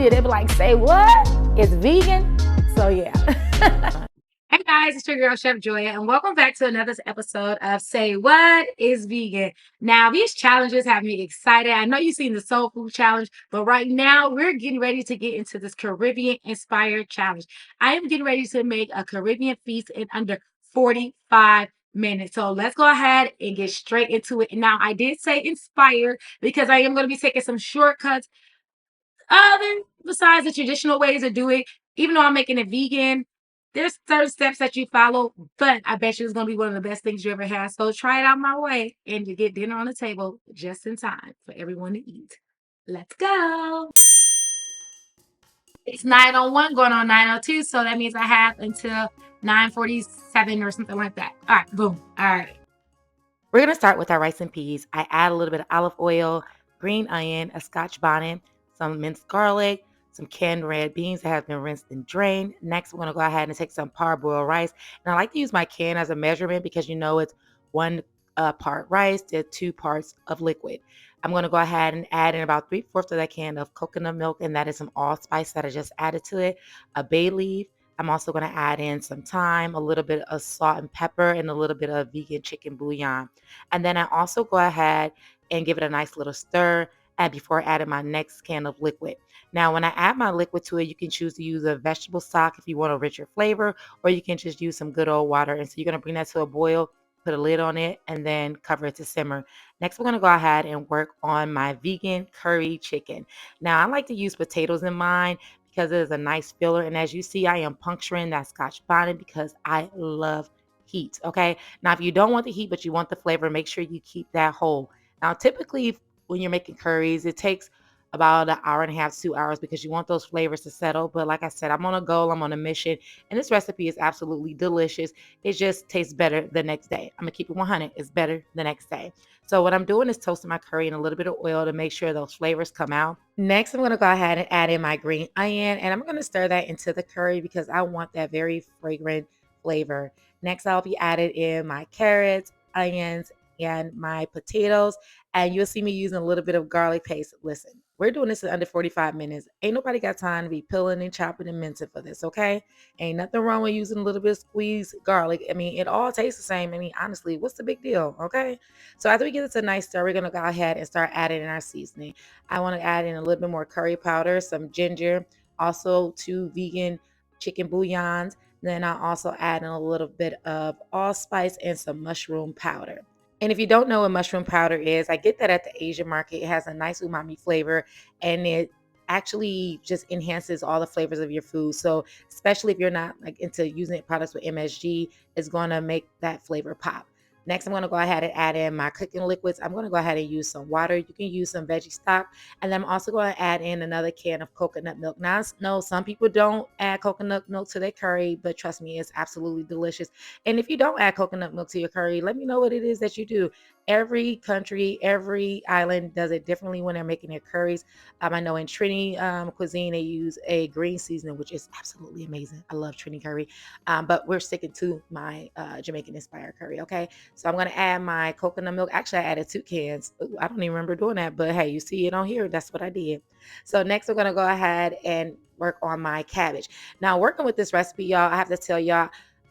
media, they be like, say what? It's vegan? So yeah. Hey guys, it's your girl Chef Joya, and welcome back to another episode of Say What is Vegan. Now, these challenges have me excited. I know you've seen the soul food challenge, but right now we're getting ready to get into this Caribbean inspired challenge. I am getting ready to make a Caribbean feast in under 45 minutes. So let's go ahead and get straight into it. Now, I did say inspired because I am going to be taking some shortcuts other besides the traditional ways of doing it. Even though I'm making it vegan, there's certain steps that you follow, but I bet you it's gonna be one of the best things you ever had. So try it out my way and you get dinner on the table just in time for everyone to eat. Let's go. It's 9:01 going on 9:02, so that means I have until 9:47 or something like that. All right, boom. All right. We're gonna start with our rice and peas. I add a little bit of olive oil, green onion, a scotch bonnet, some minced garlic, some canned red beans that have been rinsed and drained. Next, we're gonna go ahead and take some parboiled rice. And I like to use my can as a measurement because you know it's one part rice to 2 parts of liquid. I'm gonna go ahead and add in about 3/4 of that can of coconut milk, and that is some allspice that I just added to it, a bay leaf. I'm also going to add in some thyme, a little bit of salt and pepper, and a little bit of vegan chicken bouillon. And then I also go ahead and give it a nice little stir and before adding my next can of liquid. Now, when I add my liquid to it, you can choose to use a vegetable stock if you want a richer flavor, or you can just use some good old water. And so you're going to bring that to a boil, put a lid on it, and then cover it to simmer. Next, we're going to go ahead and work on my vegan curry chicken. Now, I like to use potatoes in mine because it is a nice filler. And as you see, I am puncturing that scotch bonnet because I love heat. Okay. Now, if you don't want the heat, but you want the flavor, make sure you keep that whole. Now, typically, when you're making curries, it takes about an hour and a half, 2 hours because you want those flavors to settle. But like I said, I'm on a goal, I'm on a mission, and this recipe is absolutely delicious. It just tastes better the next day. I'm gonna keep it 100. It's better the next day. So what I'm doing is toasting my curry in a little bit of oil to make sure those flavors come out. Next, I'm gonna go ahead and add in my green onion, and I'm gonna stir that into the curry because I want that very fragrant flavor. Next, I'll be adding in my carrots, onions, and my potatoes, and you'll see me using a little bit of garlic paste. Listen, we're doing this in under 45 minutes. Ain't nobody got time to be peeling and chopping and mincing for this, okay? Ain't nothing wrong with using a little bit of squeezed garlic. I mean, it all tastes the same. I mean, honestly, what's the big deal, okay? So after we get this a nice stir, we're gonna go ahead and start adding in our seasoning. I want to add in a little bit more curry powder, some ginger, also 2 vegan chicken bouillons. Then I also add in a little bit of allspice and some mushroom powder. And if you don't know what mushroom powder is, I get that at the Asian market. It has a nice umami flavor and it actually just enhances all the flavors of your food. So, especially if you're not like into using products with MSG, it's going to make that flavor pop. Next, I'm going to go ahead and add in my cooking liquids. I'm going to go ahead and use some water. You can use some veggie stock. And then I'm also going to add in another can of coconut milk. Now, I know some people don't add coconut milk to their curry, but trust me, it's absolutely delicious. And if you don't add coconut milk to your curry, let me know what it is that you do. Every country, every island does it differently when they're making their curries. I know in Trini cuisine, they use a green seasoning, which is absolutely amazing. I love Trini curry. But we're sticking to my Jamaican inspired curry, okay? So I'm going to add my coconut milk. Actually, I added 2 cans. Ooh, I don't even remember doing that, but hey, you see it on here. That's what I did. So next, we're going to go ahead and work on my cabbage. Now, working with this recipe, y'all, I have to tell y'all,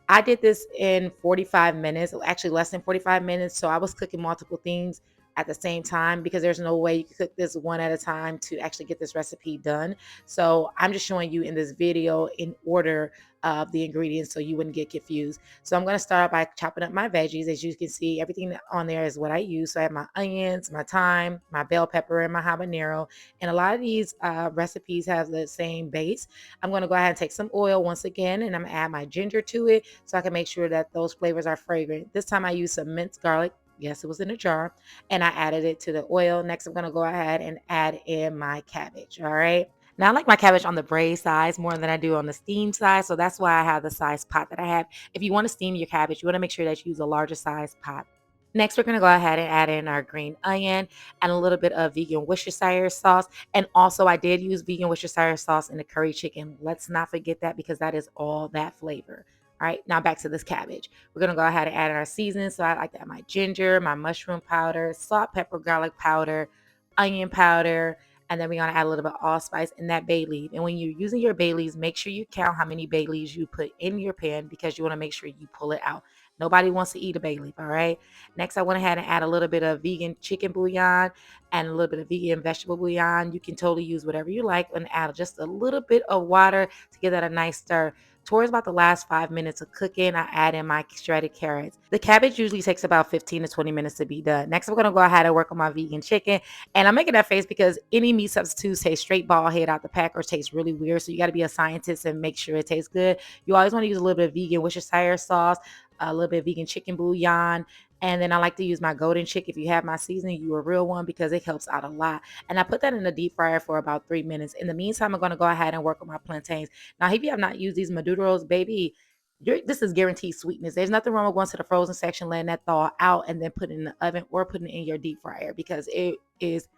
I did this in 45 minutes, actually less than 45 minutes. So I was cooking multiple things at the same time because there's no way you can cook this one at a time to actually get this recipe done. So I'm just showing you in this video in order of the ingredients so you wouldn't get confused. So I'm going to start by chopping up my veggies. As you can see, everything on there is what I use. So I have my onions, my thyme, my bell pepper, and my habanero. And a lot of these recipes have the same base. I'm going to go ahead and take some oil once again, and I'm going to add my ginger to it so I can make sure that those flavors are fragrant. This time I use some minced garlic. Yes, it was in a jar, and I added it to the oil. Next, I'm going to go ahead and add in my cabbage. All right. Now, I like my cabbage on the braised size more than I do on the steamed side. So that's why I have the size pot that I have. If you want to steam your cabbage, you want to make sure that you use a larger size pot. Next, we're going to go ahead and add in our green onion and a little bit of vegan Worcestershire sauce. And also, I did use vegan Worcestershire sauce in the curry chicken. Let's not forget that because that is all that flavor. All right, now back to this cabbage. We're going to go ahead and add our seasoning. So I like to add my ginger, my mushroom powder, salt, pepper, garlic powder, onion powder, And then we're gonna add a little bit of allspice and that bay leaf. And when you're using your bay leaves, make sure you count how many bay leaves you put in your pan because you want to make sure you pull it out. Nobody wants to eat a bay leaf, all right? Next, I went ahead and add a little bit of vegan chicken bouillon and a little bit of vegan vegetable bouillon. You can totally use whatever you like and add just a little bit of water to give that a nice stir. Towards about the last 5 minutes of cooking, I add in my shredded carrots. The cabbage usually takes about 15 to 20 minutes to be done. Next, I'm going to go ahead and work on my vegan chicken. And I'm making that face because any meat substitutes taste straight ball head out the pack or taste really weird. So you got to be a scientist and make sure it tastes good. You always want to use a little bit of vegan Worcestershire sauce, a little bit of vegan chicken bouillon. And then I like to use my golden chick. If you have my seasoning, you a real one because it helps out a lot. And I put that in the deep fryer for about 3 minutes. In the meantime, I'm going to go ahead and work on my plantains. Now, if you have not used these Maduros, baby, this is guaranteed sweetness. There's nothing wrong with going to the frozen section, letting that thaw out, and then putting it in the oven or putting it in your deep fryer because it is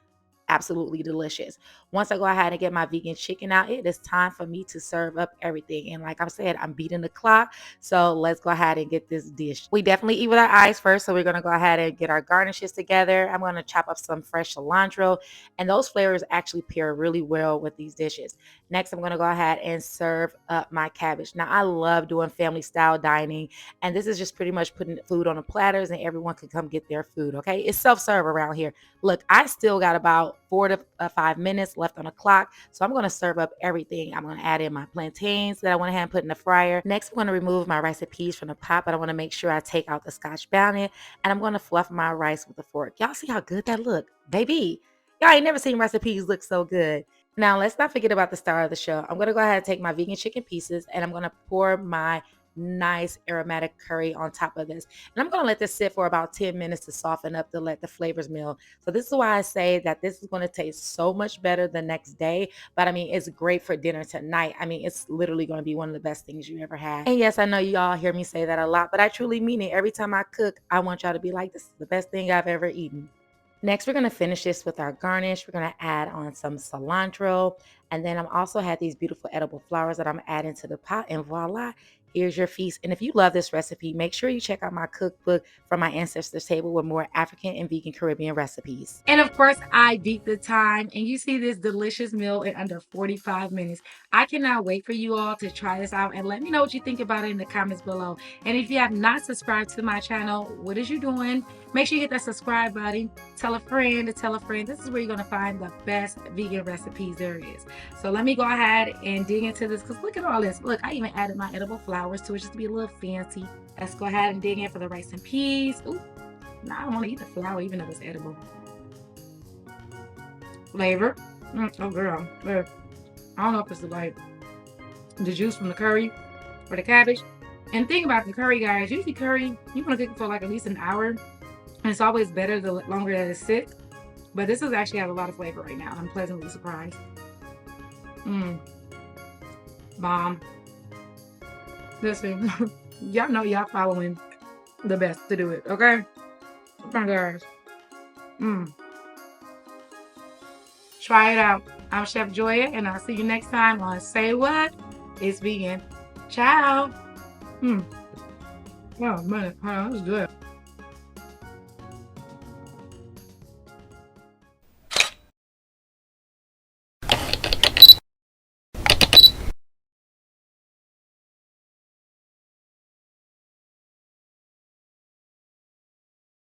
absolutely delicious. Once I go ahead and get my vegan chicken out, it is time for me to serve up everything. And like I said, I'm beating the clock. So let's go ahead and get this dish. We definitely eat with our eyes first. So we're going to go ahead and get our garnishes together. I'm going to chop up some fresh cilantro, and those flavors actually pair really well with these dishes. Next, I'm going to go ahead and serve up my cabbage. Now, I love doing family style dining, and this is just pretty much putting food on the platters and everyone can come get their food. Okay. It's self-serve around here. Look, I still got about 4 to 5 minutes left on the clock. So I'm going to serve up everything. I'm going to add in my plantains that I went ahead and put in the fryer. Next, I'm going to remove my rice and peas from the pot, but I want to make sure I take out the scotch bonnet, and I'm going to fluff my rice with a fork. Y'all see how good that look? Baby, y'all ain't never seen rice and peas look so good. Now, let's not forget about the star of the show. I'm going to go ahead and take my vegan chicken pieces, and I'm going to pour my nice aromatic curry on top of this. And I'm going to let this sit for about 10 minutes to soften up to let the flavors meld. So this is why I say that this is going to taste so much better the next day. But I mean, it's great for dinner tonight. I mean, it's literally going to be one of the best things you ever had. And yes, I know you all hear me say that a lot, but I truly mean it. Every time I cook, I want y'all to be like, this is the best thing I've ever eaten. Next, we're going to finish this with our garnish. We're going to add on some cilantro. And then I'm also had these beautiful edible flowers that I'm adding to the pot. And voila, here's your feast. And if you love this recipe, make sure you check out my cookbook from my ancestors table with more African and vegan Caribbean recipes. And of course, I beat the time, and you see this delicious meal in under 45 minutes. I cannot wait for you all to try this out and let me know what you think about it in the comments below. And if you have not subscribed to my channel, what is you doing? Make sure you hit that subscribe button. Tell a friend to tell a friend. This is where you're going to find the best vegan recipes there is. So let me go ahead and dig into this because look at all this. Look, I even added my edible flowers to it just to be a little fancy. Let's go ahead and dig in for the rice and peas. Ooh, now I don't want to eat the flour even though it's edible. Flavor. Oh girl. I don't know if it's like the juice from the curry or the cabbage. And the thing about the curry, guys, usually curry, you want to cook it for like at least an hour. And it's always better the longer that it sits. But this is actually has a lot of flavor right now. I'm pleasantly surprised. Bomb. Listen, y'all know y'all following the best to do it, okay? Come on, guys. Try it out. I'm Chef Joya, and I'll see you next time on Say What? It's Vegan. Ciao. Oh, man. That was good.